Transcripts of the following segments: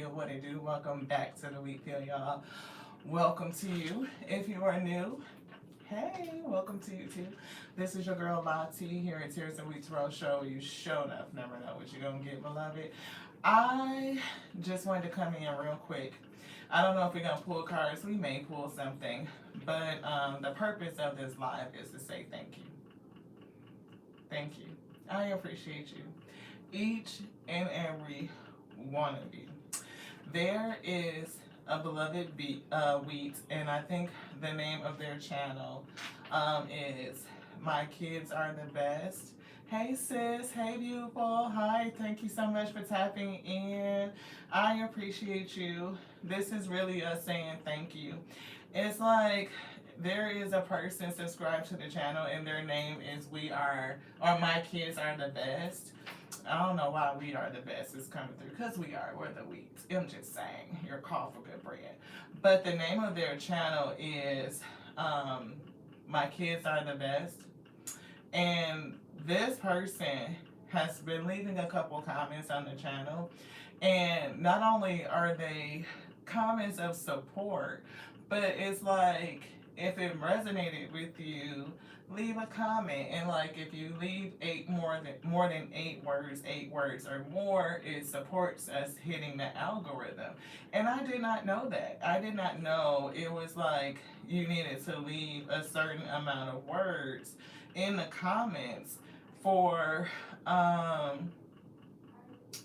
Pill, what it do? Welcome back to the Wheat Pill, y'all. Welcome to you. If you are new, hey, welcome to you too. This is your girl Lottie here at Tears and Wheat Roll Show. You show enough, never know what you're gonna get, beloved. I just wanted to come in real quick. I don't know if we're gonna pull cards. We may pull something, but the purpose of this live is to say thank you. Thank you. I appreciate you. Each and every one of you. There is a beloved Wheat, and I think the name of their channel is My Kids Are the Best. Hey sis, hey beautiful, hi, thank you so much for tapping in. I appreciate you. This is really us saying thank you. It's like there is a person subscribed to the channel and their name is My Kids Are the Best. I don't know why we are the best is coming through, because we're the Wheat. I'm just saying, you're called for good bread. But the name of their channel is My Kids Are the Best. And this person has been leaving a couple comments on the channel. And not only are they comments of support, but it's like, if it resonated with you, leave a comment. And like, if you leave more than 8 words or more, it supports us hitting the algorithm. And I did not know that. I did not know it was like you needed to leave a certain amount of words in the comments for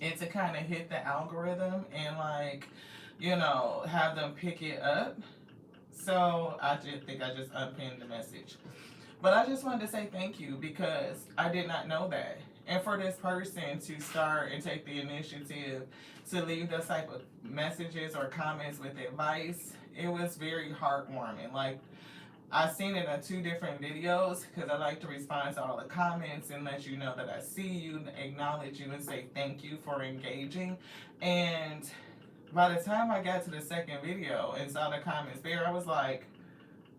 it to kind of hit the algorithm and like, have them pick it up. So I just unpinned the message. But I just wanted to say thank you, because I did not know that. And for this person to start and take the initiative to leave those type of messages or comments with advice, it was very heartwarming. Like, I've seen it on 2 different videos, because I like to respond to all the comments and let you know that I see you, acknowledge you, and say thank you for engaging. And by the time I got to the second video and saw the comments there, I was like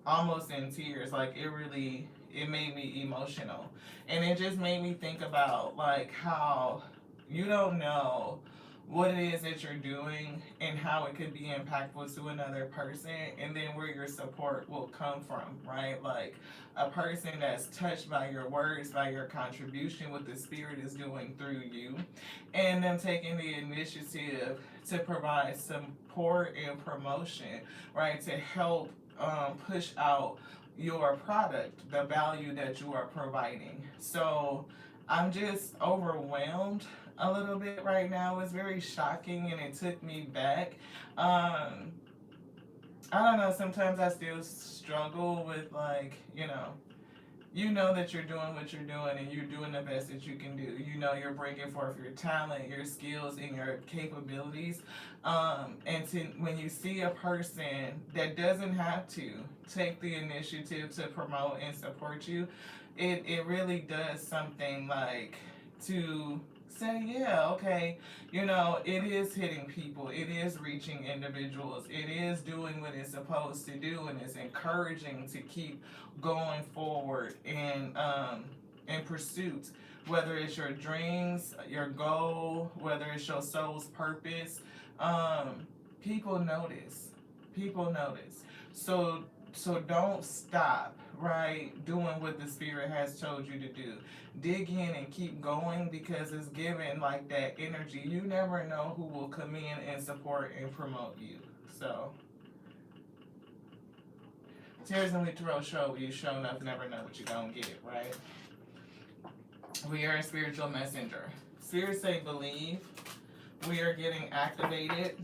almost in tears. Like, it made me emotional. And it just made me think about like how you don't know what it is that you're doing and how it could be impactful to another person, and then where your support will come from, right? Like a person that's touched by your words, by your contribution, what the spirit is doing through you, and them taking the initiative to provide support and promotion, right? To help push out your product, the value that you are providing. So I'm just overwhelmed a little bit right now. It's very shocking and it took me back. I don't know, sometimes I still struggle with like, you know that you're doing what you're doing and you're doing the best that you can do. You're bringing forth your talent, your skills, and your capabilities. When you see a person that doesn't have to take the initiative to promote and support you, it really does something like to say, yeah, okay, it is hitting people, it is reaching individuals, it is doing what it's supposed to do, and it's encouraging to keep going forward in pursuit, whether it's your dreams, your goal, whether it's your soul's purpose. People notice. So don't stop, right, doing what the spirit has told you to do. Dig in and keep going, because it's giving like that energy. You never know who will come in and support and promote you. So Tears and Wheat Roll Show, you show enough, never know what you're gonna get, right? We are a spiritual messenger. Spirits say believe. We are getting activated.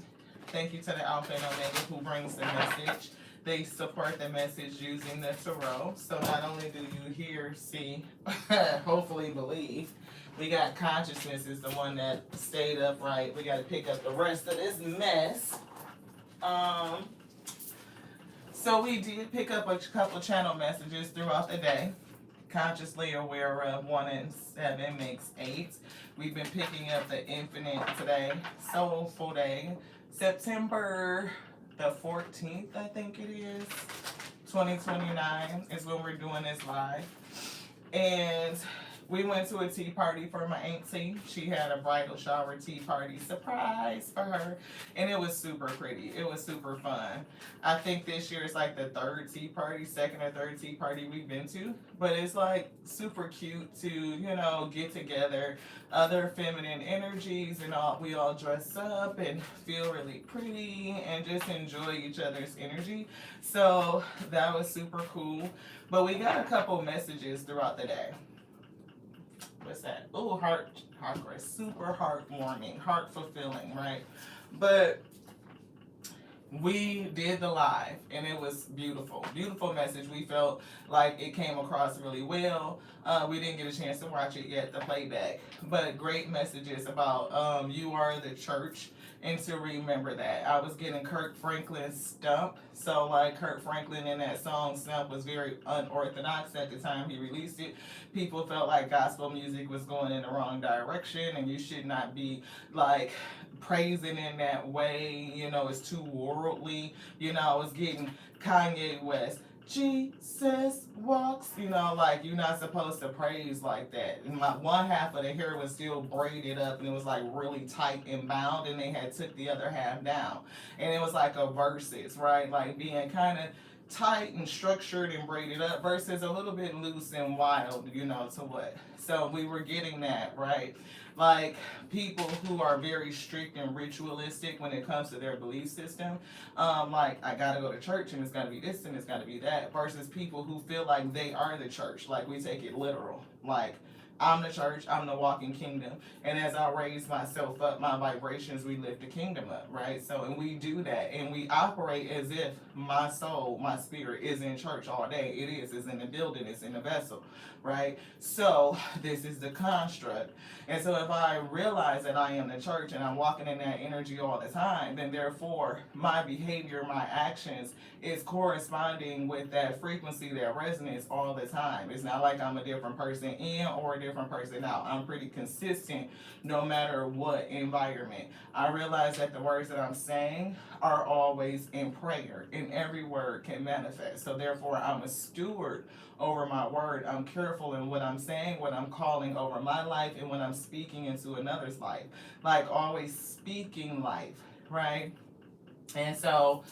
Thank you to the Alpha and Omega who brings the message. They support the message using the tarot. So not only do you hear, see, hopefully believe. We got consciousness is the one that stayed upright. We got to pick up the rest of this mess. So we did pick up a couple channel messages throughout the day. Consciously aware of 1 and 7 makes 8. We've been picking up the infinite today. Soulful day. September the 14th, I think it is, 2029 is when we're doing this live. And We went to a tea party for my auntie. She had a bridal shower tea party surprise for her, and it was super pretty. It was super fun. I think this year is like the third tea party, second or third tea party we've been to, but it's like super cute to, get together, other feminine energies, and we all dress up and feel really pretty and just enjoy each other's energy. So that was super cool. But we got a couple messages throughout the day. What's that? Oh, heart, super heartwarming, heart fulfilling, right? But we did the live and it was beautiful message. We felt like it came across really well. We didn't get a chance to watch it yet, the playback, but great messages about you are the church, and to remember that. I was getting Kirk Franklin's Stump. So like Kirk Franklin in that song Stump was very unorthodox at the time he released it. People felt like gospel music was going in the wrong direction and you should not be like praising in that way, it's too worldly. I was getting Kanye West. Jesus walks, like you're not supposed to praise like that. And my one half of the hair was still braided up and it was like really tight and bound, and they had took the other half down. And it was like a versus, right? Like being kind of tight and structured and braided up versus a little bit loose and wild, to what. So we were getting that, right? Like people who are very strict and ritualistic when it comes to their belief system. Like I gotta go to church and it's gotta be this and it's gotta be that, versus people who feel like they are the church. Like we take it literal. Like I'm the church, I'm the walking kingdom. And as I raise myself up, my vibrations, we lift the kingdom up, right? So, and we do that. And we operate as if my soul, my spirit is in church all day. It is. It's in the building. It's in the vessel, right? So, this is the construct. And so, if I realize that I am the church and I'm walking in that energy all the time, then therefore, my behavior, my actions is corresponding with that frequency, that resonance all the time. It's not like I'm a different person in or a different person out. I'm pretty consistent no matter what environment. I realize that the words that I'm saying are always in prayer, and every word can manifest. So therefore, I'm a steward over my word. I'm careful in what I'm saying, what I'm calling over my life, and when I'm speaking into another's life. Like always speaking life, right? And so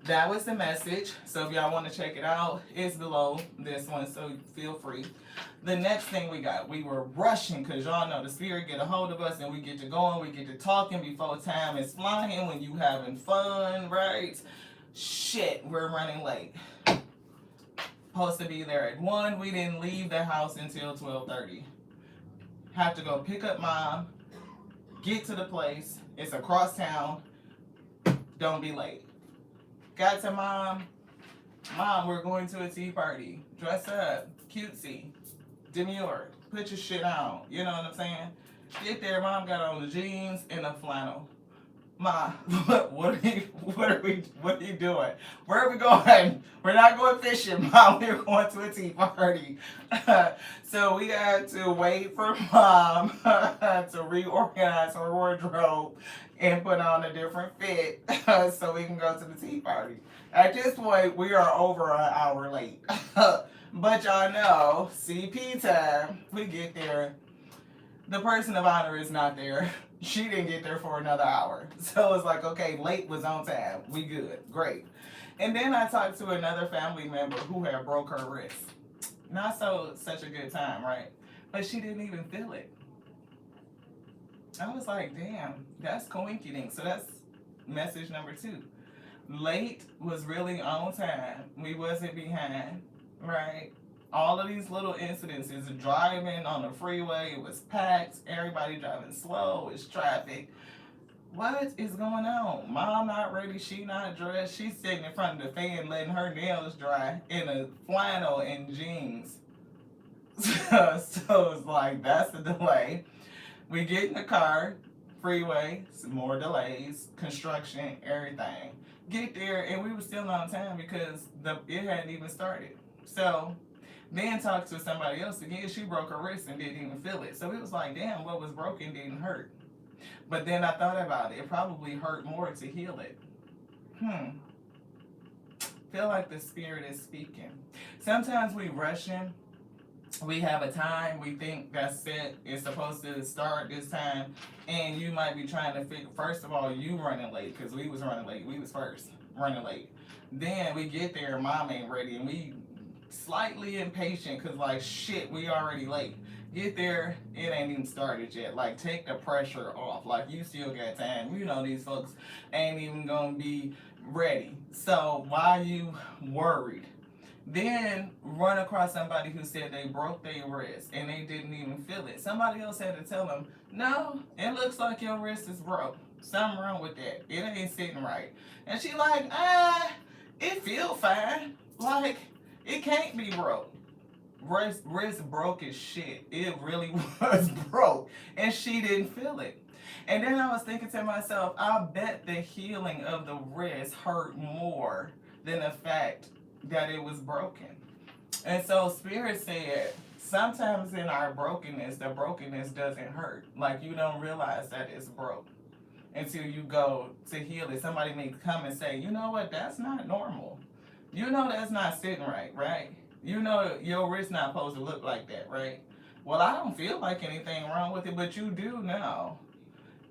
that was the message. So if y'all want to check it out, it's below this one, so feel free. The next thing we were rushing because y'all know the spirit get a hold of us and we get to going, we get to talking before time is flying when you having fun, right? Shit, we're running late. Supposed to be there at 1. We didn't leave the house until 12:30. Have to go pick up mom, get to the place. It's across town. Don't be late. Got to mom, we're going to a tea party. Dress up, cutesy, demure, put your shit on. You know what I'm saying? Get there, mom got on the jeans and a flannel. Ma, what are you doing? Where are we going? We're not going fishing, Mom. We're going to a tea party. So we had to wait for Mom to reorganize her wardrobe and put on a different fit so we can go to the tea party. At this point, we are over an hour late. But y'all know, CP time, we get there. The person of honor is not there. She didn't get there for another hour. So it's like, okay, late was on time. We good. Great. And then I talked to another family member who had broke her wrist. Not such a good time, right? But she didn't even feel it. I was like, damn, that's coincidence. So that's message number 2. Late was really on time. We wasn't behind, right? All of these little incidences, driving on the freeway, it was packed, everybody driving slow, it's traffic. What is going on? Mom not ready, she not dressed, she's sitting in front of the fan letting her nails dry in a flannel and jeans. So it's like, that's the delay. We get in the car, freeway, some more delays, construction, everything. Get there, and we were still on time because it hadn't even started. So then talked to somebody else again. She broke her wrist and didn't even feel it. So it was like, damn, what was broken didn't hurt. But then I thought about it. It probably hurt more to heal it. Feel like the spirit is speaking. Sometimes we rushing We have a time we think that's set. It's supposed to start this time, and you might be trying to figure. First of all, you running late because we was running late. We was first running late. Then we get there, mom ain't ready, and we slightly impatient because like shit, we already late. Get there, it ain't even started yet. Like take the pressure off. Like you still got time. You know these folks ain't even gonna be ready. So why you worried? Then run across somebody who said they broke their wrist and they didn't even feel it. Somebody else had to tell them, no, it looks like your wrist is broke. Something wrong with that. It ain't sitting right. And she like, it feel fine. Like, it can't be broke. Wrist broke as shit. It really was broke. And she didn't feel it. And then I was thinking to myself, I bet the healing of the wrist hurt more than the fact that it was broken. And so Spirit said, sometimes in our brokenness, the brokenness doesn't hurt. Like you don't realize that it's broke until you go to heal it. Somebody may come and say, you know what, that's not normal. You know that's not sitting right, right? You know your wrist not supposed to look like that, right? Well, I don't feel like anything wrong with it, but you do now.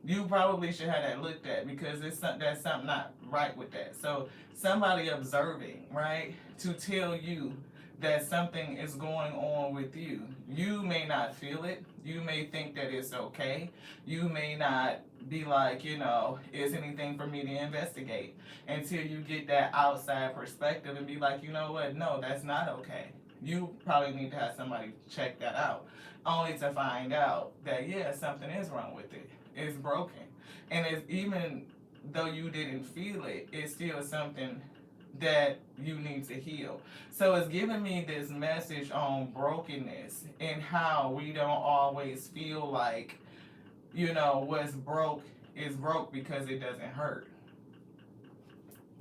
You probably should have that looked at because that's something not right with that. So somebody observing, right, to tell you that something is going on with you. You may not feel it. You may think that it's okay. You may not be like, is anything for me to investigate until you get that outside perspective and be like, you know what? No, that's not okay. You probably need to have somebody check that out, only to find out that, yeah, something is wrong with it. It's broken. And it's even though you didn't feel it, it's still something that you need to heal. So it's giving me this message on brokenness and how we don't always feel like, what's broke is broke because it doesn't hurt.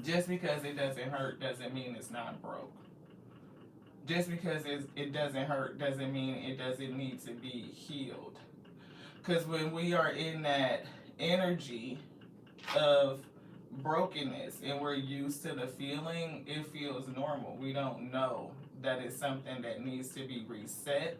Just because it doesn't hurt doesn't mean it's not broke. Just because it doesn't hurt doesn't mean it doesn't need to be healed. Because when we are in that energy of brokenness and we're used to the feeling, it feels normal. We don't know that it's something that needs to be reset.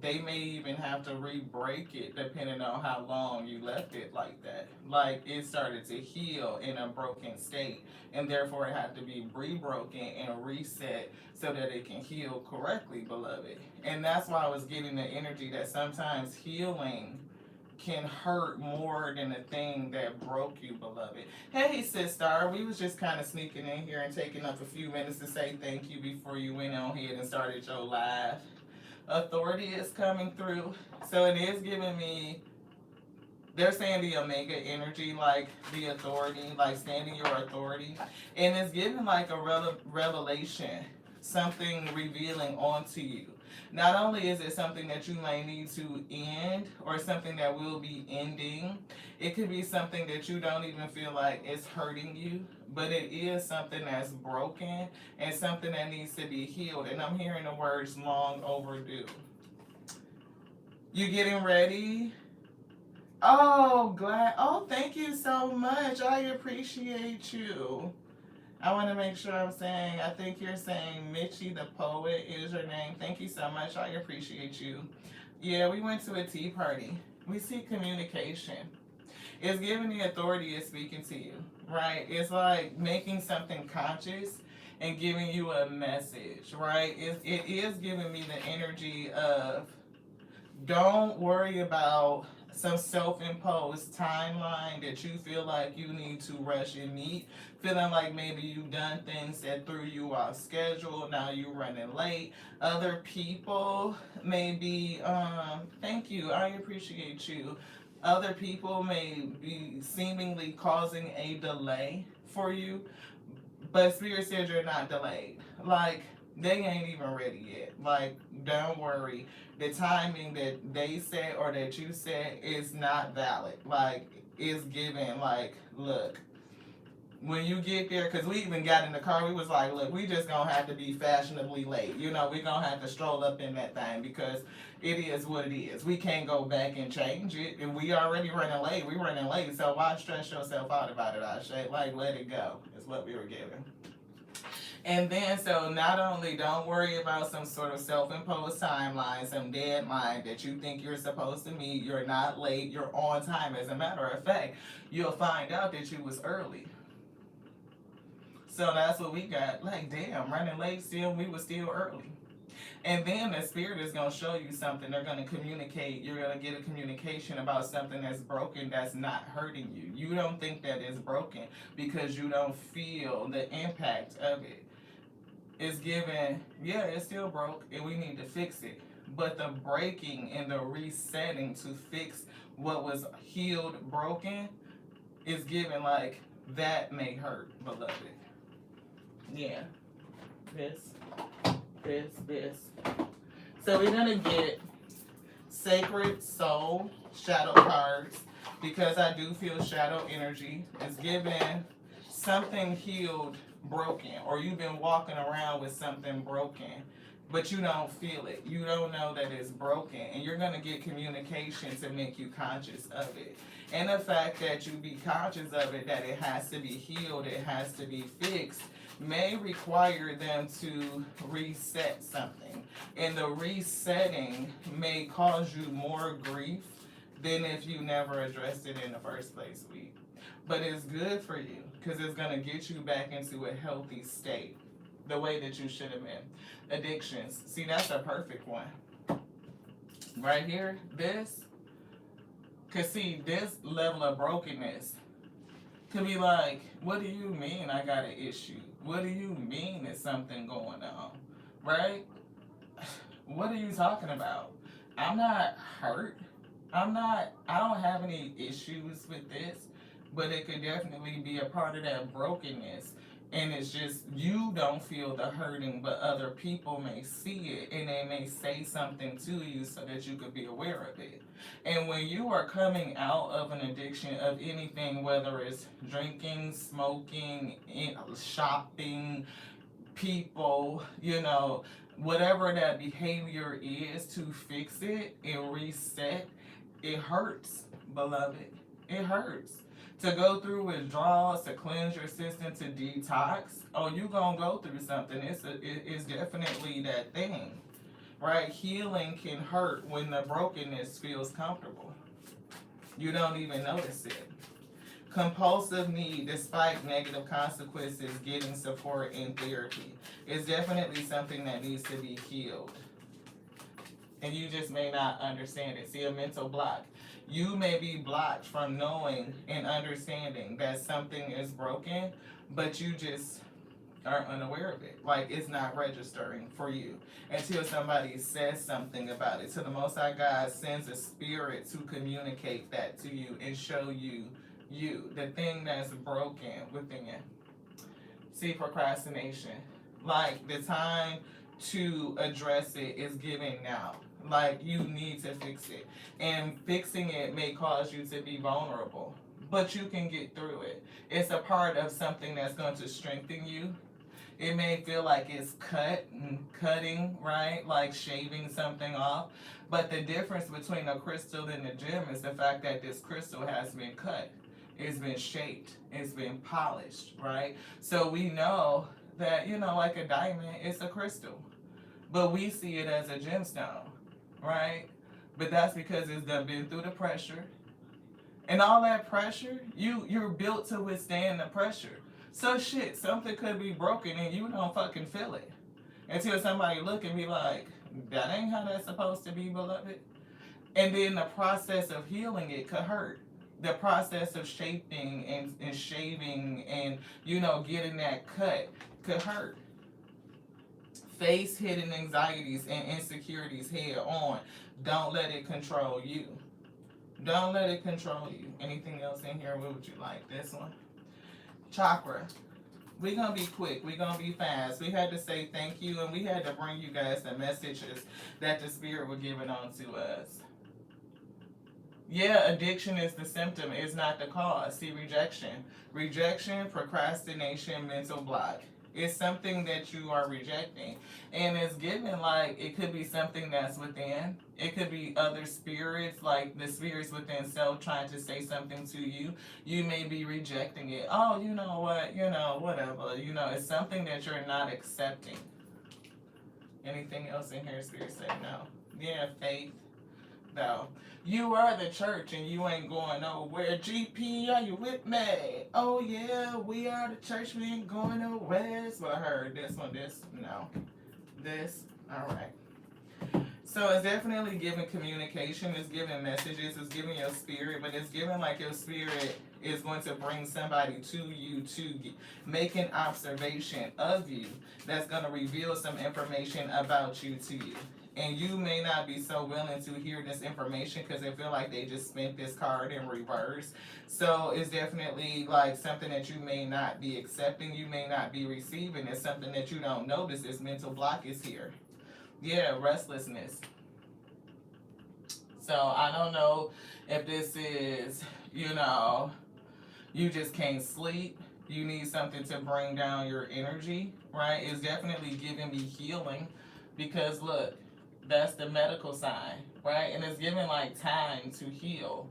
They may even have to re-break it depending on how long you left it like that. Like it started to heal in a broken state and therefore it had to be re-broken and reset so that it can heal correctly, beloved. And that's why I was getting the energy that sometimes healing can hurt more than the thing that broke you, beloved. Hey, sister, we was just kind of sneaking in here and taking up a few minutes to say thank you before you went on ahead and started your live. Authority is coming through. So it is giving me, they're saying the Omega energy, like the authority, like standing your authority. And it's giving like a revelation, something revealing onto you. Not only is it something that you may need to end or something that will be ending, it could be something that you don't even feel like it's hurting you, but it is something that's broken and something that needs to be healed. And I'm hearing the words long overdue. You getting ready? Oh, glad. Oh, thank you so much. I appreciate you. I want to make sure I'm saying, I think you're saying Mitchie the Poet is your name. Thank you so much. I appreciate you. Yeah, we went to a tea party. We see communication. It's giving the authority is speaking to you, right? It's like making something conscious and giving you a message, right? It is giving me the energy of don't worry about some self-imposed timeline that you feel like you need to rush and meet, feeling like maybe you've done things that threw you off schedule, now you're running late. Other people may be, thank you, I appreciate you. Other people may be seemingly causing a delay for you, but Spirit says you're not delayed. Like, they ain't even ready yet. Like, don't worry. The timing that they said or that you said is not valid. Like, it's given, like, look, when you get there, because we even got in the car, we was like, look, we just gonna have to be fashionably late. We gonna have to stroll up in that thing because it is what it is. We can't go back and change it. And we already running late. We running late. So why stress yourself out about it, Ashe? Like, let it go. Is what we were given. And then, so not only don't worry about some sort of self-imposed timeline, some deadline that you think you're supposed to meet, you're not late, you're on time. As a matter of fact, you'll find out that you was early. So that's what we got. Like, damn, running late still, we were still early. And then the spirit is going to show you something. They're going to communicate. You're going to get a communication about something that's broken that's not hurting you. You don't think that it's broken because you don't feel the impact of it. It's given, yeah, it's still broke and we need to fix it. But the breaking and the resetting to fix what was healed, broken, is given like that may hurt, beloved. Yeah. This. So we're gonna get Sacred Soul shadow cards because I do feel shadow energy. It's given something healed, broken, or you've been walking around with something broken, but you don't feel it. You don't know that it's broken, and you're gonna get communication to make you conscious of it. And the fact that you be conscious of it, that it has to be healed, it has to be fixed, may require them to reset something. And the resetting may cause you more grief than if you never addressed it in the first place, sweet. But it's good for you because it's going to get you back into a healthy state the way that you should have been. Addictions. See, that's a perfect one. Right here, this. Because see, this level of brokenness could be like, what do you mean I got an issue? What do you mean there's something going on? Right? What are you talking about? I'm not hurt. I don't have any issues with this, but it could definitely be a part of that brokenness. And it's just, you don't feel the hurting, but other people may see it and they may say something to you so that you could be aware of it. And when you are coming out of an addiction of anything, whether it's drinking, smoking, shopping, people, whatever that behavior is, to fix it and reset, it hurts, beloved. It hurts. To go through withdrawals, to cleanse your system, to detox, you gonna go through something. It's definitely that thing, right? Healing can hurt when the brokenness feels comfortable. You don't even notice it. Compulsive need, despite negative consequences, getting support in therapy is definitely something that needs to be healed. And you just may not understand it. See, a mental block. You may be blocked from knowing and understanding that something is broken, but you just are unaware of it. Like, it's not registering for you until somebody says something about it. So the Most High God sends a spirit to communicate that to you and show you the thing that's broken within you. See, procrastination. Like, the time to address it is given now. Like, you need to fix it. And fixing it may cause you to be vulnerable, but you can get through it. It's a part of something that's going to strengthen you. It may feel like it's cutting, right? Like shaving something off. But the difference between a crystal and a gem is the fact that this crystal has been cut. It's been shaped. It's been polished, right? So we know that, like a diamond, it's a crystal. But we see it as a gemstone, right? But that's because it's done been through the pressure. And all that pressure, you're built to withstand the pressure. So shit, something could be broken and you don't fucking feel it. Until somebody look and be like, that ain't how that's supposed to be, beloved. And then the process of healing it could hurt. The process of shaping and shaving and, getting that cut could hurt. Face hidden anxieties and insecurities head on. Don't let it control you. Don't let it control you. Anything else in here? What would you like? This one? Chakra. We're going to be quick. We're going to be fast. We had to say thank you, and we had to bring you guys the messages that the Spirit was giving on to us. Yeah, addiction is the symptom. It's not the cause. See, rejection. Rejection, procrastination, mental block. It's something that you are rejecting. And it's given like it could be something that's within. It could be other spirits, like the spirits within self trying to say something to you. You may be rejecting it. Oh, you know what? Whatever. It's something that you're not accepting. Anything else in here, spirit say no. Yeah, faith. No. You are the church and you ain't going nowhere. GP, are you with me? Oh yeah, we are the church, we ain't going nowhere. That's what I heard. This one, this, no. This, alright. So it's definitely giving communication, it's giving messages, it's giving your spirit, but it's giving like your spirit is going to bring somebody to you to make an observation of you that's going to reveal some information about you to you. And you may not be so willing to hear this information because they feel like they just spent this card in reverse. So it's definitely like something that you may not be accepting, you may not be receiving. It's something that you don't notice. This mental block is here. Yeah, restlessness. So I don't know if this is, you just can't sleep. You need something to bring down your energy, right? It's definitely giving me healing because look, that's the medical sign, right? And it's giving like time to heal.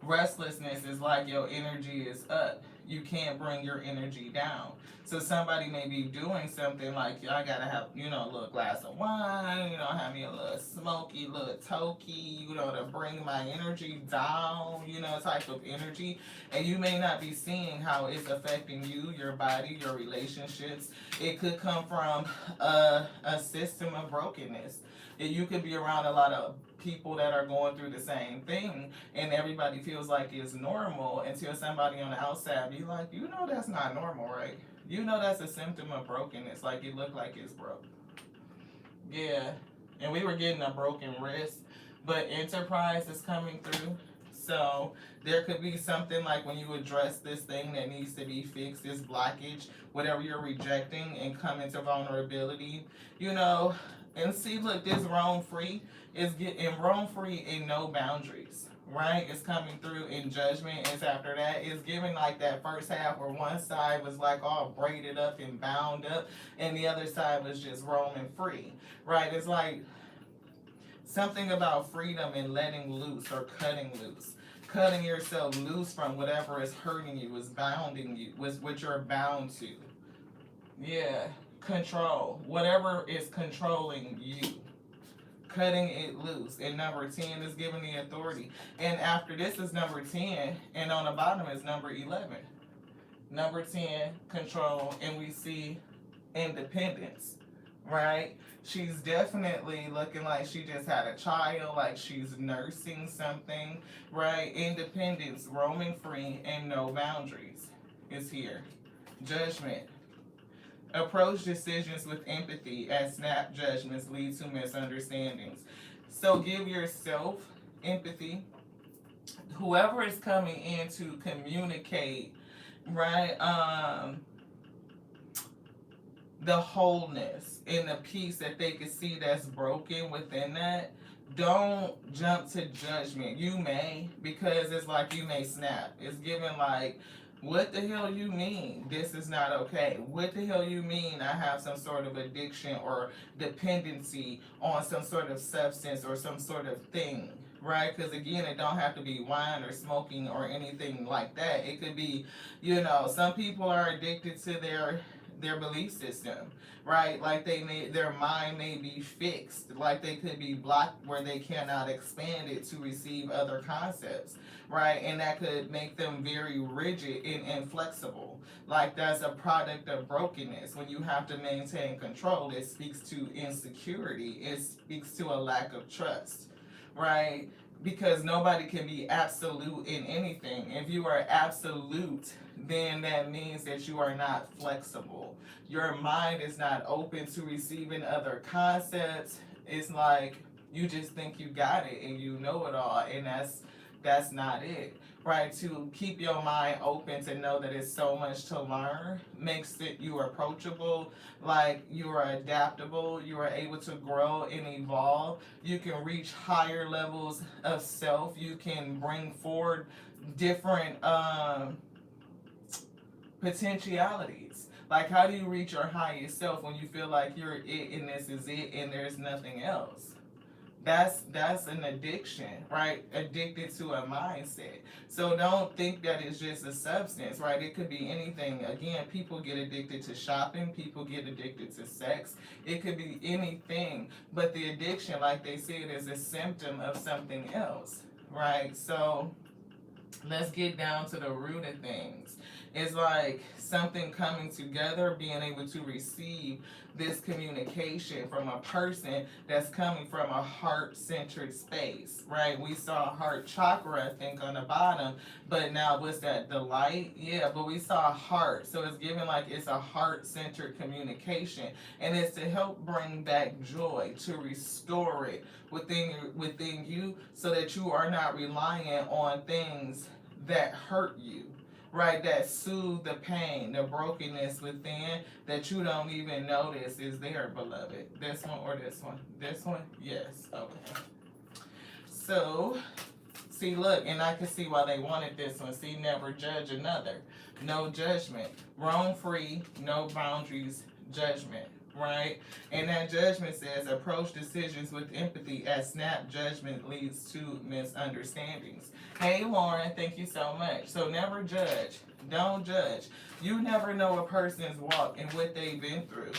Restlessness is like your energy is up. You can't bring your energy down. So somebody may be doing something like, I gotta have, a little glass of wine, have me a little smoky, little tokey, to bring my energy down, type of energy. And you may not be seeing how it's affecting you, your body, your relationships. It could come from a system of brokenness. You could be around a lot of people that are going through the same thing and everybody feels like it's normal until somebody on the outside be like, that's not normal, right? That's a symptom of brokenness, like it looked like it's broke. Yeah, and we were getting a broken wrist, but enterprise is coming through. So there could be something like when you address this thing that needs to be fixed, this blockage, whatever you're rejecting, and come into vulnerability, and see, look, this roam free is getting roam free in no boundaries, right? It's coming through in judgment. It's after that. It's giving like that first half where one side was like all braided up and bound up, and the other side was just roaming free, right? It's like something about freedom and letting loose or cutting loose. Cutting yourself loose from whatever is hurting you, is bounding you, with what you're bound to. Yeah. Control. Whatever is controlling you. Cutting it loose. And number 10 is giving the authority. And after this is number 10. And on the bottom is number 11. Number 10, control. And we see independence. Right? She's definitely looking like she just had a child, like she's nursing something, right? Independence, roaming free, and no boundaries is here. Judgment. Approach decisions with empathy, as snap judgments lead to misunderstandings. So give yourself empathy. Whoever is coming in to communicate, right? The wholeness and the peace that they can see that's broken within that. Don't jump to judgment. You may, because it's like you may snap. It's given like, what the hell you mean this is not okay? What the hell you mean I have some sort of addiction or dependency on some sort of substance or some sort of thing, right? Because again, it don't have to be wine or smoking or anything like that. It could be, some people are addicted to their belief system, right? Like their mind may be fixed, like they could be blocked where they cannot expand it to receive other concepts, right? And that could make them very rigid and inflexible. Like that's a product of brokenness. When you have to maintain control, it speaks to insecurity. It speaks to a lack of trust, right? Because nobody can be absolute in anything. If you are absolute, then that means that you are not flexible. Your mind is not open to receiving other concepts. It's like you just think you got it and you know it all, and that's not it, right? To keep your mind open, to know that it's so much to learn, makes it you approachable, like you are adaptable, you are able to grow and evolve, you can reach higher levels of self, you can bring forward different potentialities. Like, how do you reach your highest self when you feel like you're it and this is it and there's nothing else? That's an addiction, right? Addicted to a mindset. So don't think that it's just a substance, right? It could be anything. Again, people get addicted to shopping, people get addicted to sex. It could be anything, but the addiction, like they said, is a symptom of something else, right? So let's get down to the root of things. It's like something coming together, being able to receive this communication from a person that's coming from a heart-centered space, right? We saw heart chakra, I think, on the bottom, but now what's that? The light? Yeah, but we saw heart, so it's given like it's a heart-centered communication, and it's to help bring back joy, to restore it within you, so that you are not reliant on things that hurt you, right? That soothe the pain, the brokenness within that you don't even notice is there, beloved. This one or this one? This one? Yes. Okay. So, see, look, and I can see why they wanted this one. See, never judge another. No judgment. Roam free, no boundaries, judgment. Right? And that judgment says approach decisions with empathy, as snap judgment leads to misunderstandings. Hey Lauren, thank you so much. So never judge. Don't judge. You never know a person's walk and what they've been through.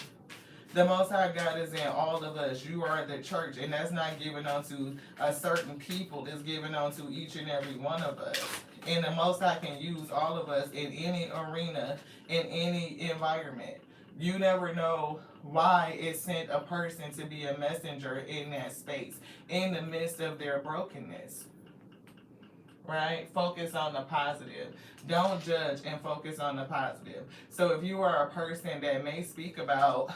The Most High God is in all of us. You are the church, and that's not given unto a certain people. It's given unto each and every one of us. And the Most High can use all of us in any arena, in any environment. You never know why it sent a person to be a messenger in that space, in the midst of their brokenness. Right? Focus on the positive. Don't judge and focus on the positive. So if you are a person that may speak about,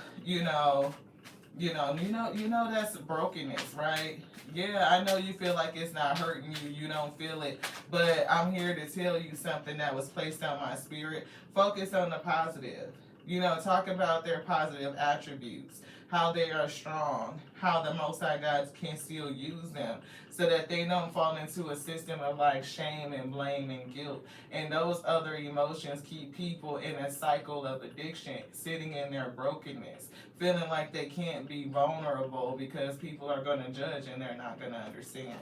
that's brokenness, right? Yeah, I know you feel like it's not hurting you, you don't feel it, but I'm here to tell you something that was placed on my spirit. Focus on the positive. Talk about their positive attributes, how they are strong, how the Most High God can still use them so that they don't fall into a system of like shame and blame and guilt. And those other emotions keep people in a cycle of addiction, sitting in their brokenness, feeling like they can't be vulnerable because people are going to judge and they're not going to understand.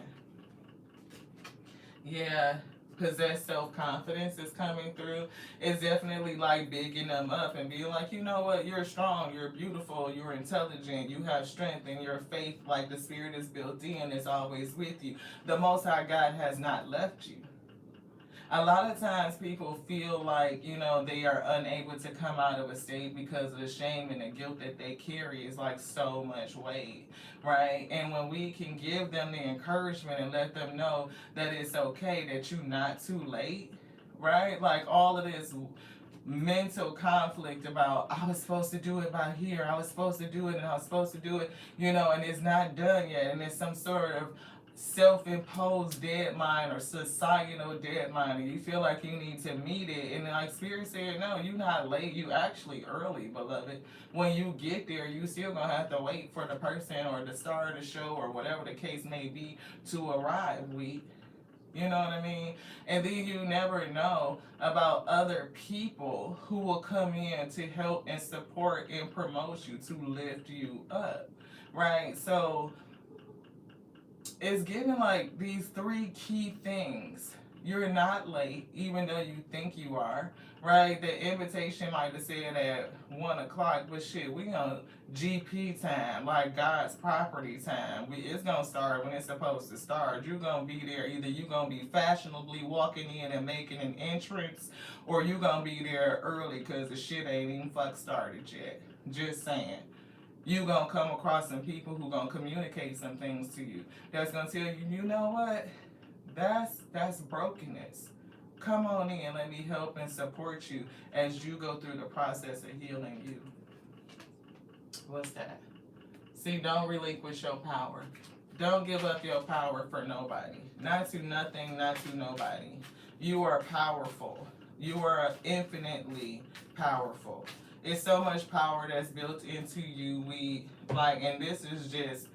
Yeah. Possessed self-confidence is coming through. It's definitely like bigging them up and being like, you know what, you're strong, you're beautiful, you're intelligent, you have strength, and your faith, like the spirit is built in, is always with you. The Most High God has not left you. A lot of times people feel like, they are unable to come out of a state because of the shame and the guilt that they carry is like so much weight, right? And when we can give them the encouragement and let them know that it's okay, that you're not too late, right? Like all of this mental conflict about I was supposed to do it by here, I was supposed to do it, and I was supposed to do it, and it's not done yet, and it's some sort of self-imposed deadline or societal deadline, and you feel like you need to meet it, and like Spirit said, no, you're not late, you actually early, beloved. When you get there, you still gonna have to wait for the person or the star of the show or whatever the case may be to arrive. You know what I mean? And then you never know about other people who will come in to help and support and promote you, to lift you up, right? So it's giving like these three key things. You're not late, even though you think you are, right? The invitation might have said at 1 o'clock, but shit, we on GP time, like God's property time. It's gonna start when it's supposed to start. You're gonna be there. Either you're gonna be fashionably walking in and making an entrance, or you're gonna be there early because the shit ain't even started yet. Just saying. You gonna come across some people who gonna communicate some things to you that's gonna tell you, you know what, that's brokenness. Come on in, let me help and support you as you go through the process of healing you. What's that? See, don't relinquish your power. Don't give up your power for nobody. Not to nothing, not to nobody. You are powerful. You are infinitely powerful. It's so much power that's built into you. And this is just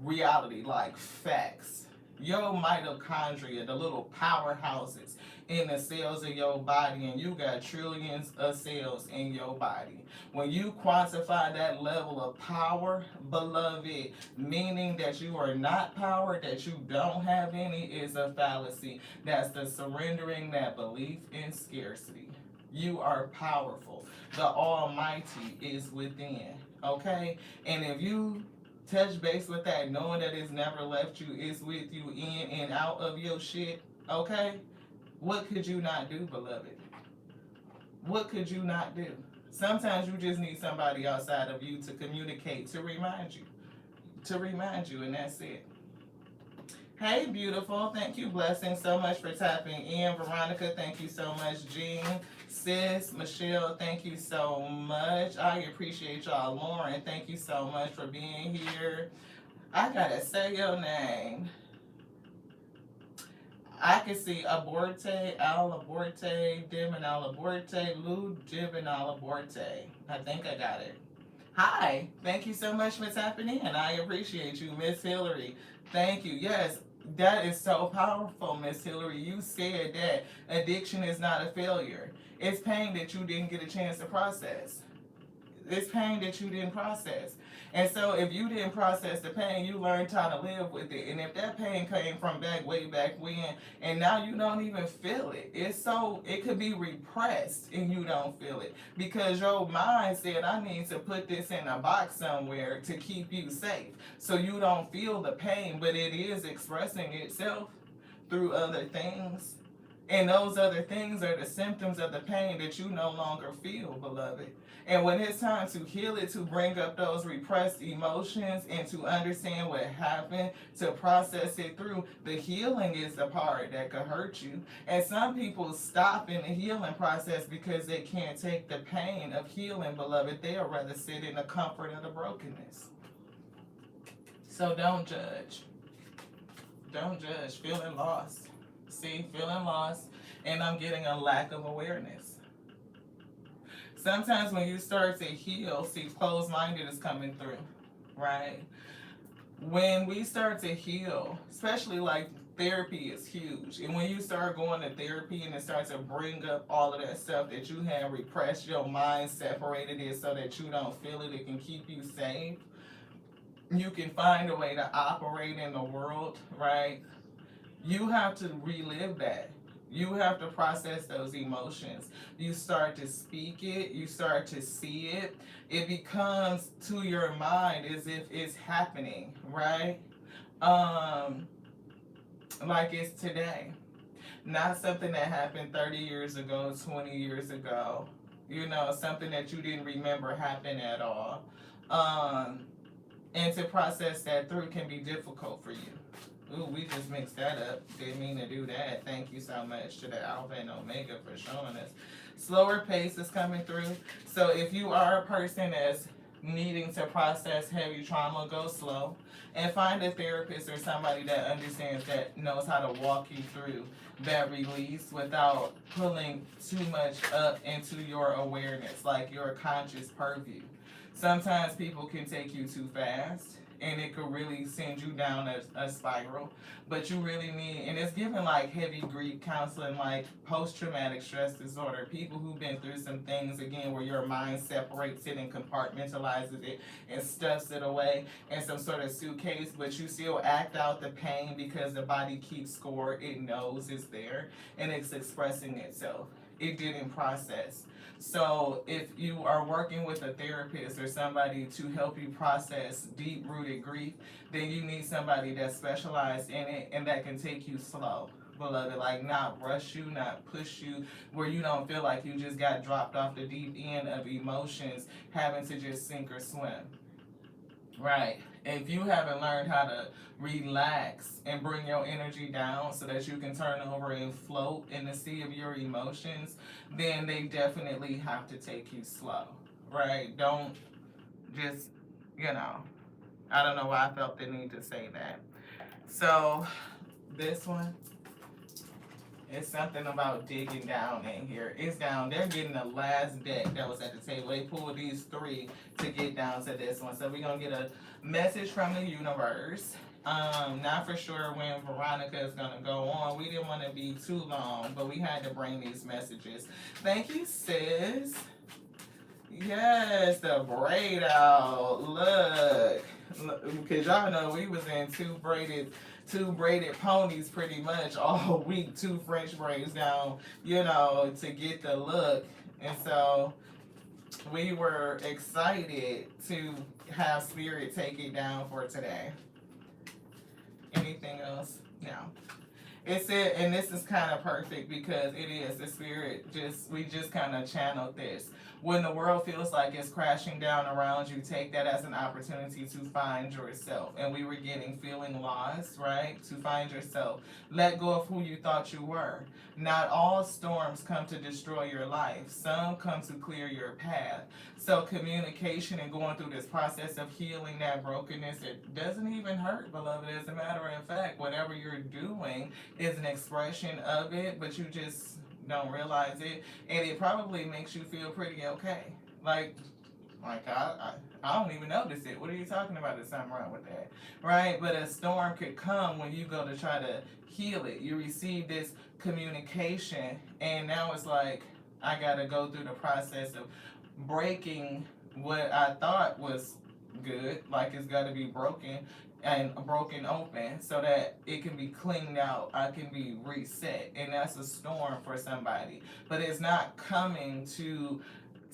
reality, like facts. Your mitochondria, the little powerhouses in the cells of your body, and you got trillions of cells in your body. When you quantify that level of power, beloved, meaning that you are not power, that you don't have any, is a fallacy. That's the surrendering that belief in scarcity. You are powerful. The Almighty is within. Okay? And if you touch base with that, knowing that it's never left you, it's with you in and out of your shit, okay? What could you not do, beloved? What could you not do? Sometimes you just need somebody outside of you to communicate, to remind you, and that's it. Hey, beautiful. Thank you, Blessing, so much for tapping in. Veronica, thank you so much. Jean, Sis, Michelle, thank you so much. I appreciate y'all. Lauren, thank you so much for being here. I gotta say your name. I can see Aborte, Al Aborte, Divinal Aborte, Lou Divinal Aborte. I think I got it. Hi, thank you so much for tapping in. I appreciate you, Miss Hillary. Thank you. Yes, that is so powerful, Miss Hillary. You said that addiction is not a failure. It's pain that you didn't get a chance to process. It's pain that you didn't process. And so if you didn't process the pain, you learned how to live with it. And if that pain came from way back when, and now you don't even feel it, it could be repressed and you don't feel it. Because your mind said, I need to put this in a box somewhere to keep you safe. So you don't feel the pain, but it is expressing itself through other things. And those other things are the symptoms of the pain that you no longer feel, beloved. And when it's time to heal it, to bring up those repressed emotions and to understand what happened, to process it through, the healing is the part that could hurt you. And some people stop in the healing process because they can't take the pain of healing, beloved. They'll rather sit in the comfort of the brokenness. So don't judge. Don't judge. Feeling lost. See, feeling lost, and I'm getting a lack of awareness. Sometimes when you start to heal, see, closed-minded is coming through, right? When we start to heal, especially like therapy is huge. And when you start going to therapy and it starts to bring up all of that stuff that you have repressed, your mind separated it so that you don't feel it, it can keep you safe. You can find a way to operate in the world, right? You have to relive that. You have to process those emotions. You start to speak it. You start to see it. It becomes to your mind as if it's happening, right? Like it's today. Not something that happened 30 years ago, 20 years ago. You know, something that you didn't remember happened at all. And to process that through can be difficult for you. Ooh, we just mixed that up. Didn't mean to do that. Thank you so much to the Alpha and Omega for showing us. Slower pace is coming through. So if you are a person that's needing to process heavy trauma, go slow. And find a therapist or somebody that understands, that knows how to walk you through that release without pulling too much up into your awareness, like your conscious purview. Sometimes people can take you too fast, and it could really send you down a spiral. But you really need, and it's given like heavy grief counseling, like post-traumatic stress disorder, people who've been through some things, again, where your mind separates it and compartmentalizes it and stuffs it away in some sort of suitcase, but you still act out the pain because the body keeps score. It knows it's there and it's expressing itself. It didn't process. So if you are working with a therapist or somebody to help you process deep-rooted grief, then you need somebody that's specialized in it and that can take you slow, beloved. Like not rush you, not push you, where you don't feel like you just got dropped off the deep end of emotions, having to just sink or swim. Right. If you haven't learned how to relax and bring your energy down so that you can turn over and float in the sea of your emotions, then they definitely have to take you slow. Right? Don't just, I don't know why I felt the need to say that. So, this one, it's something about digging down in here. It's down. They're getting the last deck that was at the table. They pulled these three to get down to this one. So we're going to get a message from the universe. Not for sure when Veronica is gonna go on. We didn't want to be too long, but we had to bring these messages. Thank you, sis. Yes, the braid out. Look, because y'all know we was in two braided ponies pretty much all week. Two French braids down, to get the look, and so we were excited to have Spirit take it down for today. Anything else? No. It said, and this is kind of perfect because it is the Spirit. We just kind of channeled this. When the world feels like it's crashing down around you, take that as an opportunity to find yourself. And we were feeling lost, right? To find yourself. Let go of who you thought you were. Not all storms come to destroy your life. Some come to clear your path. So communication and going through this process of healing that brokenness, it doesn't even hurt, beloved. As a matter of fact, whatever you're doing is an expression of it, but you just don't realize it, and it probably makes you feel pretty okay. Like I don't even notice it. What are you talking about? There's something wrong with that, right? But a storm could come when you go to try to heal it. You receive this communication, and now it's like I gotta go through the process of breaking what I thought was good, like it's got to be broken and broken open so that it can be cleaned out. I can be reset, and that's a storm for somebody. But it's not coming to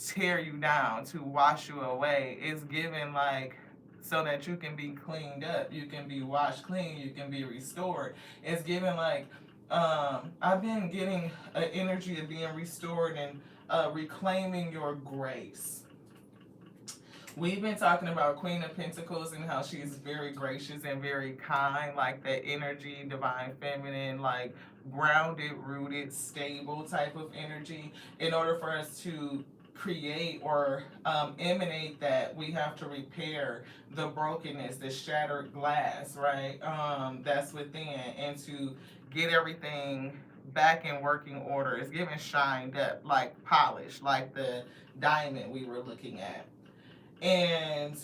tear you down, to wash you away. It's given like so that you can be cleaned up, you can be washed clean, you can be restored. It's given like I've been getting an energy of being restored and reclaiming your grace. We've been talking about Queen of Pentacles and how she's very gracious and very kind, like that energy, divine feminine, like grounded, rooted, stable type of energy. In order for us to create or emanate that, we have to repair the brokenness, the shattered glass, right? That's within, and to get everything back in working order. It's given shined up, like polished, like the diamond we were looking at. And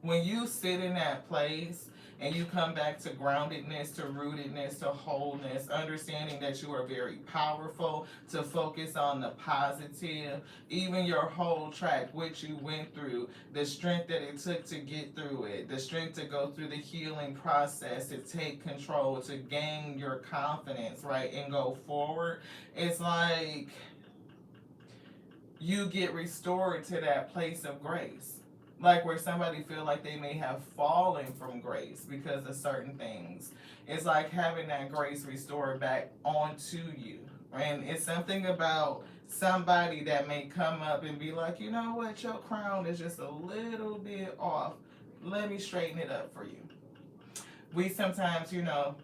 when you sit in that place and you come back to groundedness, to rootedness, to wholeness, understanding that you are very powerful, to focus on the positive, even your whole track, what you went through, the strength that it took to get through it, the strength to go through the healing process, to take control, to gain your confidence, right, and go forward. It's like you get restored to that place of grace. Like where somebody feel like they may have fallen from grace because of certain things. It's like having that grace restored back onto you. And it's something about somebody that may come up and be like, you know what, your crown is just a little bit off. Let me straighten it up for you. We sometimes,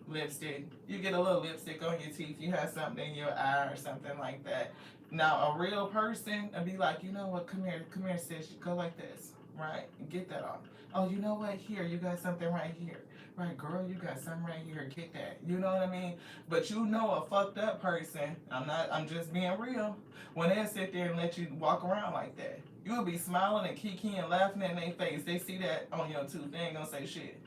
lipstick, you get a little lipstick on your teeth, you have something in your eye or something like that. Now, a real person would be like, you know what, come here, sis, go like this, right? Get that off. Oh, you know what, here, you got something right here. Right, girl, you got something right here, get that. You know what I mean? But a fucked up person, I'm just being real, when they sit there and let you walk around like that, you'll be smiling and kikiing and laughing in their face. They see that on your tooth, they ain't gonna say shit.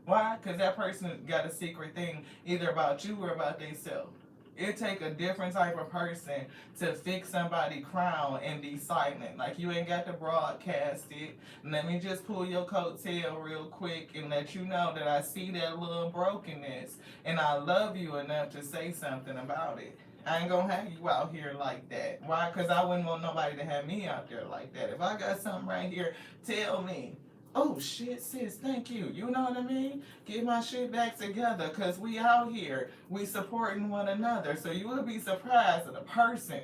Why? Because that person got a secret thing either about you or about themselves. It take a different type of person to fix somebody's crown and be silent. Like, you ain't got to broadcast it. Let me just pull your coattail real quick and let you know that I see that little brokenness and I love you enough to say something about it. I ain't gonna have you out here like that. Why? Because I wouldn't want nobody to have me out there like that. If I got something right here, tell me. Oh shit, sis, thank you. You know what I mean? Get my shit back together, because we out here. We supporting one another. So you will be surprised at a person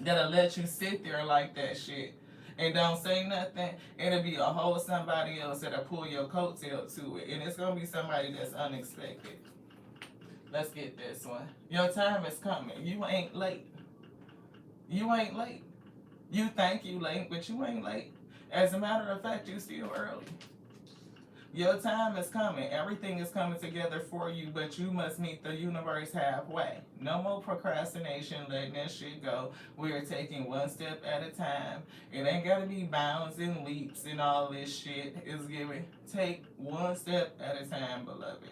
that'll let you sit there like that shit and don't say nothing. It'll be a whole somebody else that'll pull your coattail to it. And it's going to be somebody that's unexpected. Let's get this one. Your time is coming. You ain't late. You ain't late. You think you late, but you ain't late. As a matter of fact, you still early. Your time is coming. Everything is coming together for you, but you must meet the universe halfway. No more procrastination, letting that shit go. We are taking one step at a time. It ain't gotta be bounds and leaps and all this shit. It's giving. Take one step at a time, beloved.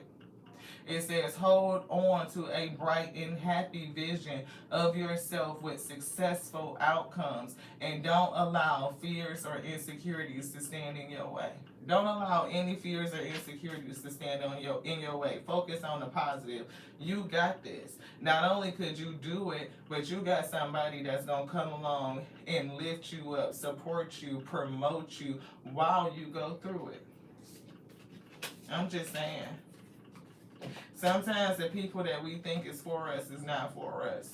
It says, hold on to a bright and happy vision of yourself with successful outcomes, and don't allow fears or insecurities to stand in your way. Don't allow any fears or insecurities to stand in your way. Focus on the positive. You got this. Not only could you do it, but you got somebody that's gonna come along and lift you up, support you, promote you while you go through it. I'm just saying. Sometimes the people that we think is for us is not for us.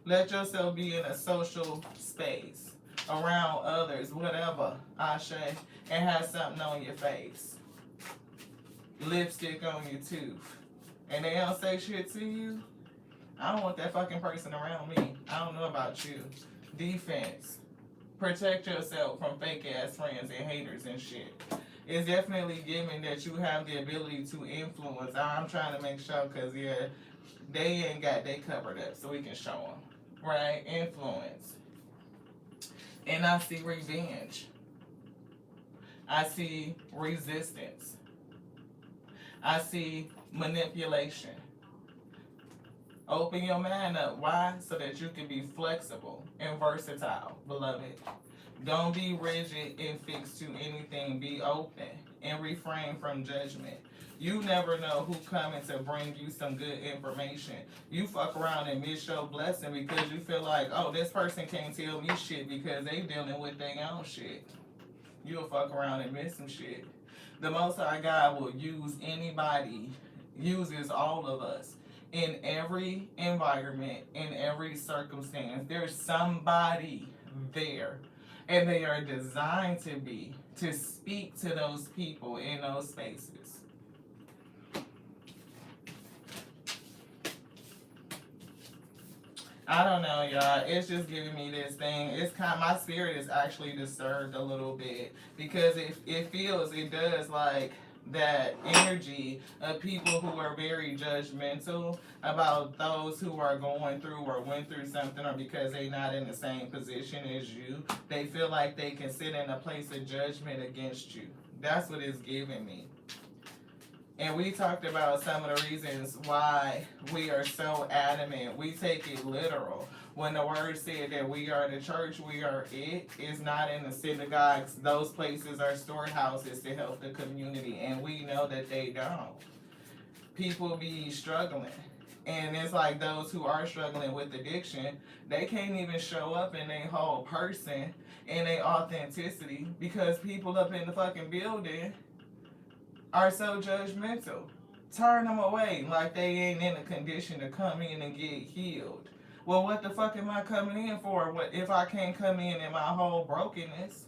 Let yourself be in a social space, around others, whatever, Ashe, and have something on your face. Lipstick on your tooth. And they don't say shit to you? I don't want that fucking person around me. I don't know about you. Defense. Protect yourself from fake ass friends and haters and shit. It's definitely given that you have the ability to influence. I'm trying to make sure, because, yeah, they ain't got they covered up, so we can show them. Right? Influence. And I see revenge. I see resistance. I see manipulation. Open your mind up. Why? So that you can be flexible and versatile, beloved. Don't be rigid and fixed to anything. Be open and refrain from judgment. You never know who coming to bring you some good information. You fuck around and miss your blessing because you feel like, oh, this person can't tell me shit because they dealing with their own shit. You'll fuck around and miss some shit. The Most High God will use anybody, uses all of us. In every environment, in every circumstance, there's somebody there. And they are designed to be, to speak to those people in those spaces. I don't know, y'all. It's just giving me this thing. It's kind of, my spirit is actually disturbed a little bit because it does like that energy of people who are very judgmental about those who are going through or went through something, or because they're not in the same position as you, they feel like they can sit in a place of judgment against you. That's what it's giving me. And we talked about some of the reasons why we are so adamant. We take it literal. When the word said that we are the church, we are it. It's not in the synagogues. Those places are storehouses to help the community. And we know that they don't. People be struggling. And it's like those who are struggling with addiction, they can't even show up in their whole person and their authenticity because people up in the fucking building are so judgmental. Turn them away like they ain't in a condition to come in and get healed. Well, what the fuck am I coming in for? What if I can't come in my whole brokenness?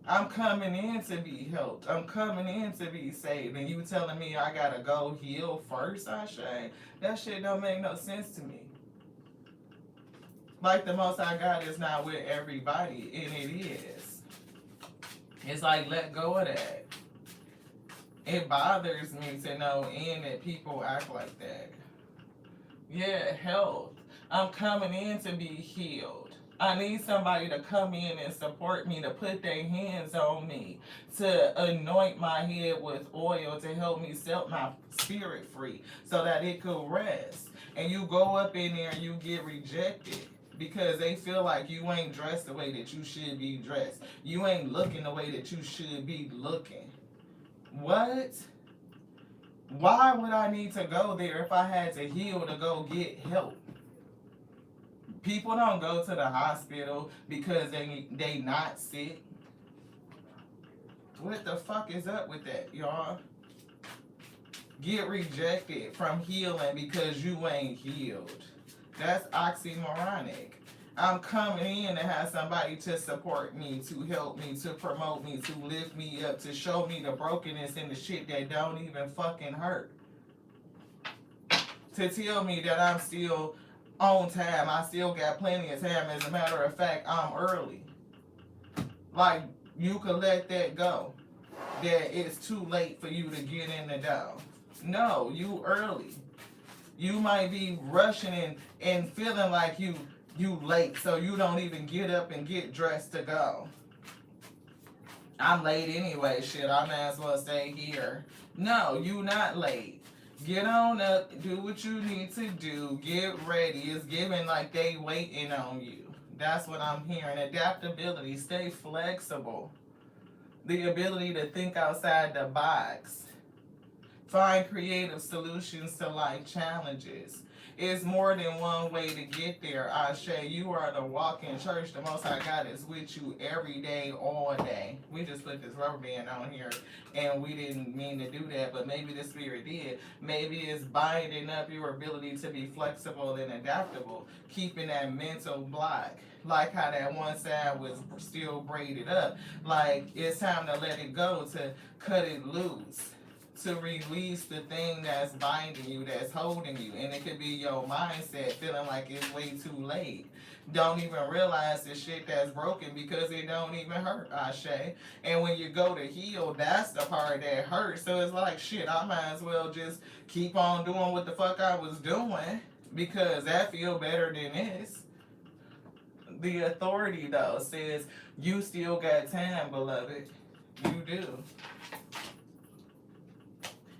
I'm coming in to be helped. I'm coming in to be saved. And you telling me I gotta go heal first, Ashe? That shit don't make no sense to me. Like the Most High God is not with everybody, and it is. It's like, let go of that. It bothers me to no end that people act like that. Yeah, health. I'm coming in to be healed. I need somebody to come in and support me, to put their hands on me, to anoint my head with oil, to help me set my spirit free so that it could rest. And you go up in there and you get rejected because they feel like you ain't dressed the way that you should be dressed. You ain't looking the way that you should be looking. What? Why would I need to go there if I had to heal to go get help? People don't go to the hospital because they not sick. What the fuck is up with that, y'all? Get rejected from healing because you ain't healed. That's oxymoronic. I'm coming in to have somebody to support me, to help me, to promote me, to lift me up, to show me the brokenness and the shit that don't even fucking hurt. To tell me that I'm still on time. I still got plenty of time. As a matter of fact, I'm early. Like, you could let that go. that it's too late for you to get in the dough. No, you early. You might be rushing and feeling like you late, so you don't even get up and get dressed to go. I'm late anyway, shit, I may as well stay here. No, you not late. Get on up, do what you need to do, get ready. It's giving like they waiting on you. That's what I'm hearing. Adaptability, stay flexible. The ability to think outside the box. Find creative solutions to life challenges. It's more than one way to get there. Ashe, you are the walking church. The Most High God is with you every day, all day. We just put this rubber band on here, and we didn't mean to do that, but maybe the Spirit did. Maybe it's binding up your ability to be flexible and adaptable, keeping that mental block. Like how that one side was still braided up. Like it's time to let it go, to cut it loose, to release the thing that's binding you, that's holding you. And it could be your mindset feeling like it's way too late. Don't even realize the shit that's broken because it don't even hurt, Ashe. And when you go to heal, that's the part that hurts. So it's like, shit, I might as well just keep on doing what the fuck I was doing because that feel better than this. The authority, though, says you still got time, beloved. You do.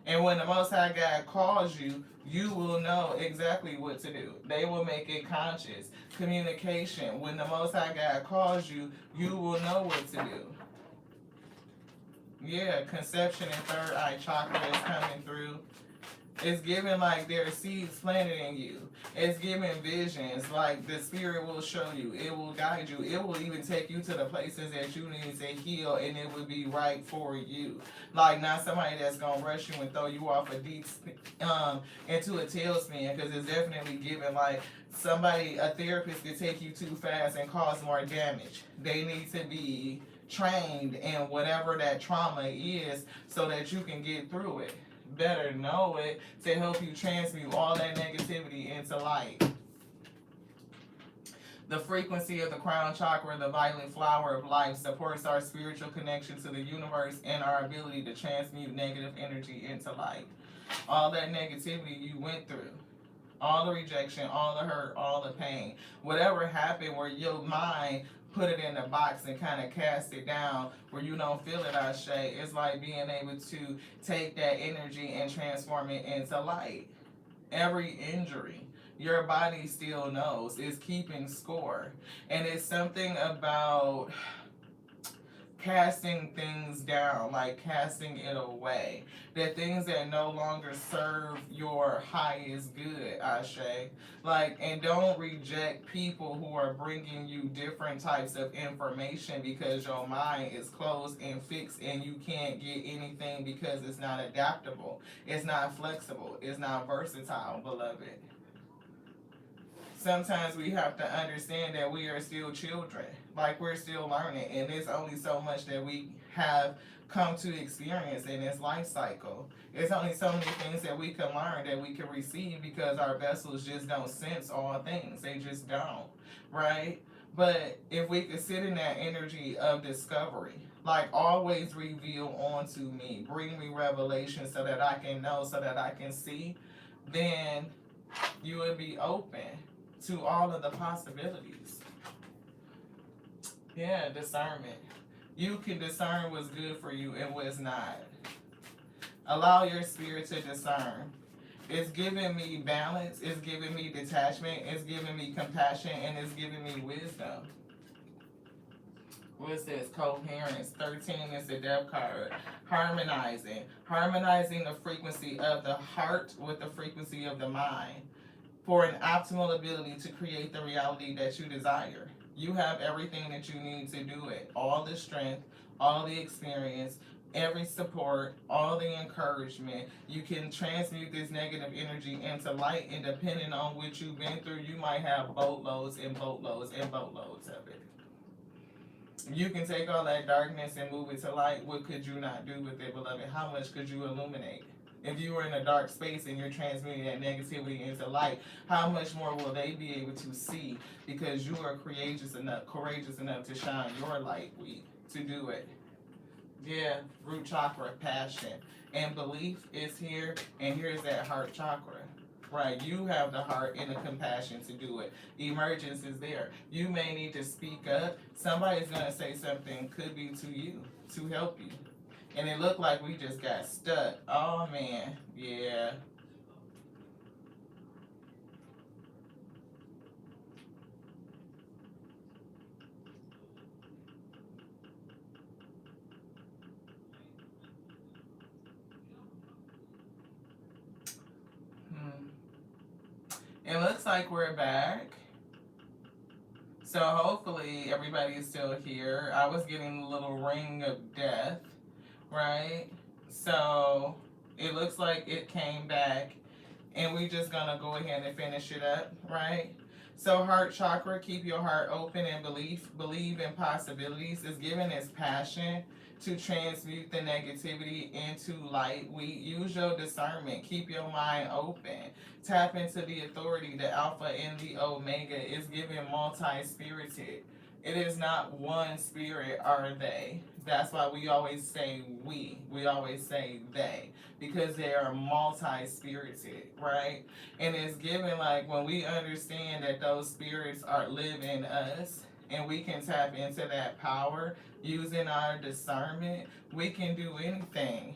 And when the Most High God calls you, you will know exactly what to do. They will make it conscious. Communication. When the Most High God calls you, you will know what to do. Yeah, conception and third eye chakra is coming through. It's giving like there are seeds planted in you. It's giving visions, like the Spirit will show you. It will guide you. It will even take you to the places that you need to heal, and it will be right for you. Like not somebody that's gonna rush you and throw you off a deep into a tailspin, because it's definitely giving like somebody, a therapist, could take you too fast and cause more damage. They need to be trained in whatever that trauma is so that you can get through it. Better know it to help you transmute all that negativity into light. The frequency of the crown chakra, the violet flower of life, supports our spiritual connection to the universe and our ability to transmute negative energy into light. All that negativity you went through, all the rejection, all the hurt, all the pain, whatever happened where your mind put it in the box and kind of cast it down where you don't feel it, Ashe. It's like being able to take that energy and transform it into light. Every injury, your body still knows. It's keeping score. And it's something about casting things down, like casting it away. The things that no longer serve your highest good, Ashe. Like, and don't reject people who are bringing you different types of information because your mind is closed and fixed and you can't get anything because it's not adaptable. It's not flexible. It's not versatile, beloved. Sometimes we have to understand that we are still children, like we're still learning, and there's only so much that we have come to experience in this life cycle. There's only so many things that we can learn, that we can receive, because our vessels just don't sense all things. They just don't, right? But if we could sit in that energy of discovery, like always reveal onto me, bring me revelation so that I can know, so that I can see, then you would be open to all of the possibilities. Yeah, discernment. You can discern what's good for you and what's not. Allow your spirit to discern. It's giving me balance, it's giving me detachment, it's giving me compassion, and it's giving me wisdom. What says coherence? 13 is the death card. Harmonizing. Harmonizing the frequency of the heart with the frequency of the mind for an optimal ability to create the reality that you desire. You have everything that you need to do it. All the strength, all the experience, every support, all the encouragement. You can transmute this negative energy into light, and depending on what you've been through, you might have boatloads and boatloads and boatloads of it. You can take all that darkness and move it to light. What could you not do with it, beloved? How much could you illuminate? If you were in a dark space and you're transmuting that negativity into light, how much more will they be able to see, because you are courageous enough to shine your light, to do it. Yeah, root chakra, passion. And belief is here, and here's that heart chakra. Right, you have the heart and the compassion to do it. Emergence is there. You may need to speak up. Somebody's gonna say something, could be to you, to help you. And it looked like we just got stuck. Oh man, yeah. Hmm. It looks like we're back. So hopefully everybody is still here. I was getting a little ring of death, right? So it looks like it came back, and we just gonna go ahead and finish it up, right? So heart chakra, keep your heart open and believe in possibilities. Is given as passion to transmute the negativity into light. We use your discernment. Keep your mind open. Tap into the authority. The Alpha and the Omega is given multi-spirited. It is not one spirit, are they? That's why we always say we. We always say they. Because they are multi-spirited, right? And it's given like when we understand that those spirits are live in us and we can tap into that power using our discernment, we can do anything.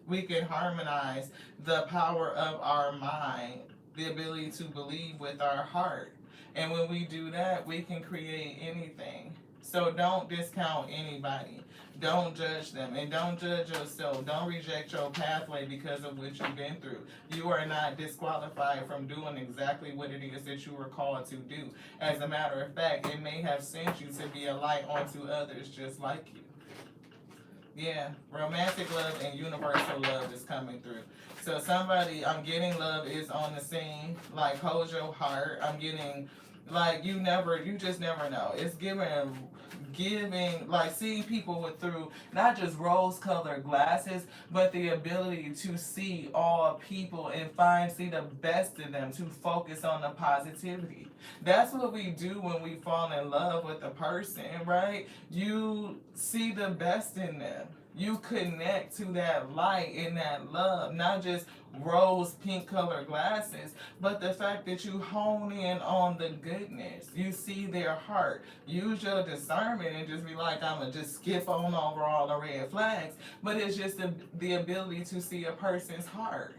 We can harmonize the power of our mind, the ability to believe with our heart. And when we do that, we can create anything. So don't discount anybody. Don't judge them, and don't judge yourself. Don't reject your pathway because of what you've been through. You are not disqualified from doing exactly what it is that you were called to do. As a matter of fact, it may have sent you to be a light onto others just like you. Yeah, romantic love and universal love is coming through. So somebody, I'm getting love is on the scene. Like hold your heart. I'm getting like you just never know. It's giving like seeing people with through not just rose colored glasses, but the ability to see all people and see the best in them, to focus on the positivity. That's what we do when we fall in love with a person, right? You see the best in them. You connect to that light and that love, not just rose pink colored glasses, but the fact that you hone in on the goodness. You see their heart. Use your discernment and just be like, I'm going to just skip on over all the red flags. But it's just the ability to see a person's heart,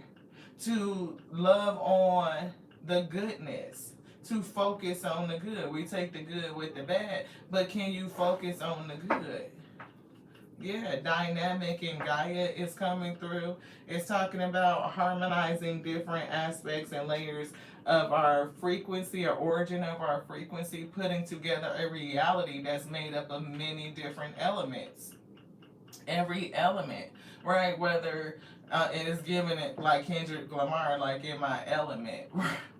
to love on the goodness, to focus on the good. We take the good with the bad, but can you focus on the good? Yeah, dynamic and Gaia is coming through. It's talking about harmonizing different aspects and layers of our frequency or origin of our frequency, putting together a reality that's made up of many different elements. Every element, right? Whether it is given it like Kendrick Lamar, like in my element,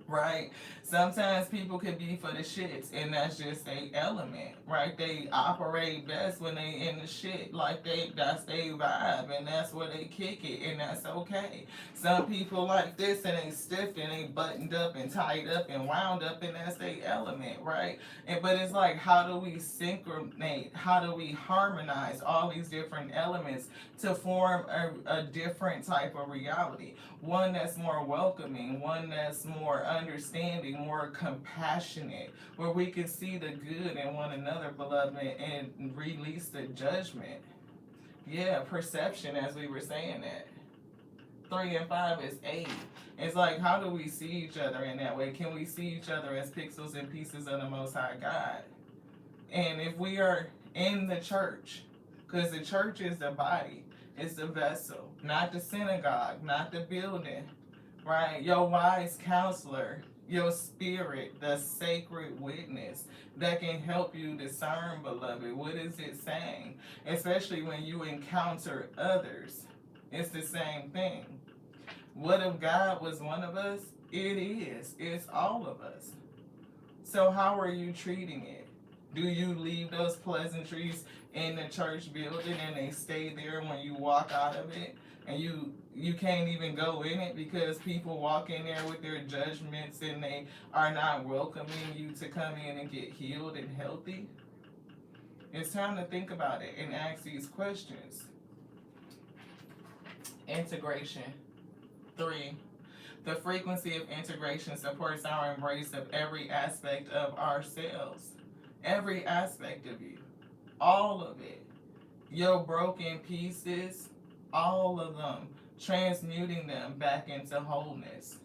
right? Sometimes people can be for the shits, and that's just a element, right? They operate best when they in the shit, like that's their vibe, and that's where they kick it, and that's okay. Some people like this, and they stiff, and they buttoned up and tied up and wound up, and that's their element, right? And but it's like, how do we synchronate? How do we harmonize all these different elements to form a different type of reality? One that's more welcoming, one that's more understanding, more compassionate, where we can see the good in one another, beloved, and release the judgment. Yeah, perception, as we were saying that. 3 and 5 is 8. It's like, how do we see each other in that way? Can we see each other as pixels and pieces of the Most High God? And if we are in the church, because the church is the body, it's the vessel, not the synagogue, not the building, right? Your wise counselor, your spirit, the sacred witness that can help you discern, beloved. What is it saying? Especially when you encounter others, it's the same thing. What if God was one of us? It is. It's all of us. So how are you treating it? Do you leave those pleasantries in the church building and they stay there when you walk out of it? And you can't even go in it because people walk in there with their judgments and they are not welcoming you to come in and get healed and healthy? It's time to think about it and ask these questions. Integration. 3. The frequency of integration supports our embrace of every aspect of ourselves. Every aspect of you. All of it. Your broken pieces, all of them. Transmuting them back into wholeness.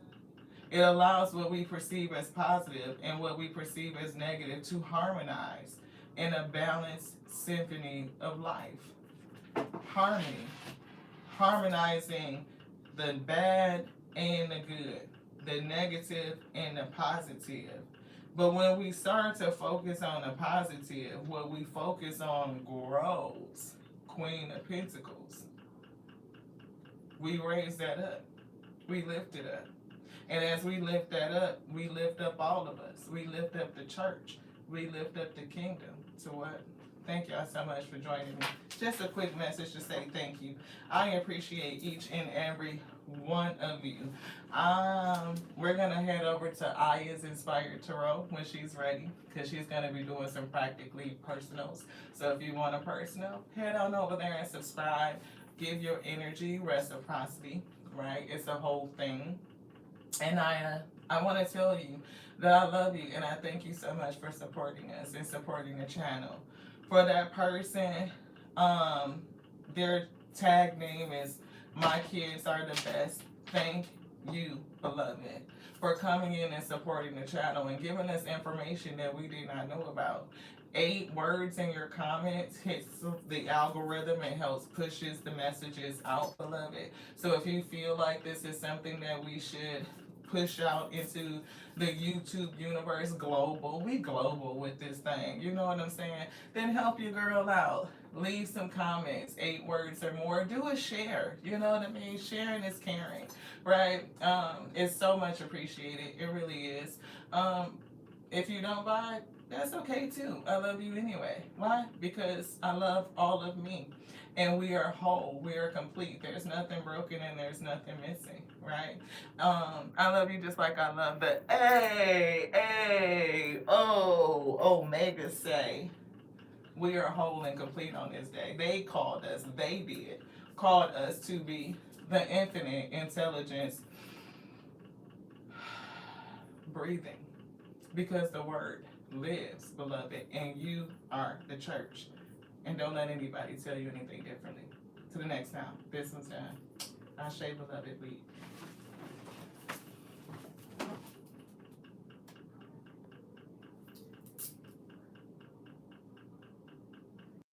It allows what we perceive as positive and what we perceive as negative to harmonize in a balanced symphony of life. Harmony. Harmonizing the bad and the good, the negative and the positive. But when we start to focus on the positive, what we focus on grows. Queen of Pentacles. We raise that up. We lift it up. And as we lift that up, we lift up all of us. We lift up the church. We lift up the kingdom. To what? Thank y'all so much for joining me. Just a quick message to say thank you. I appreciate each and every one of you. We're going to head over to Aya's Inspired Tarot when she's ready, because she's going to be doing some practically personals. So if you want a personal, head on over there and subscribe. Give your energy reciprocity, right? It's a whole thing. And I want to tell you that I love you and I thank you so much for supporting us and supporting the channel. For that person, their tag name is My Kids Are the Best. Thank you, beloved, for coming in and supporting the channel and giving us information that we did not know about. 8 words in your comments hits the algorithm and helps pushes the messages out, beloved. So if you feel like this is something that we should push out into the YouTube universe global, we global with this thing, you know what I'm saying? Then help your girl out. Leave some comments, 8 words or more. Do a share, you know what I mean? Sharing is caring, right? It's so much appreciated. It really is. If you don't buy it, that's okay too. I love you anyway. Why? Because I love all of me. And we are whole. We are complete. There's nothing broken and there's nothing missing, right? I love you just like I love the Omega say. We are whole and complete on this day. They called us. They did. Called us to be the infinite intelligence breathing. Because the word lives, beloved, and you are the church. And don't let anybody tell you anything differently. To the next time. This one's done. Ashe, beloved, lead.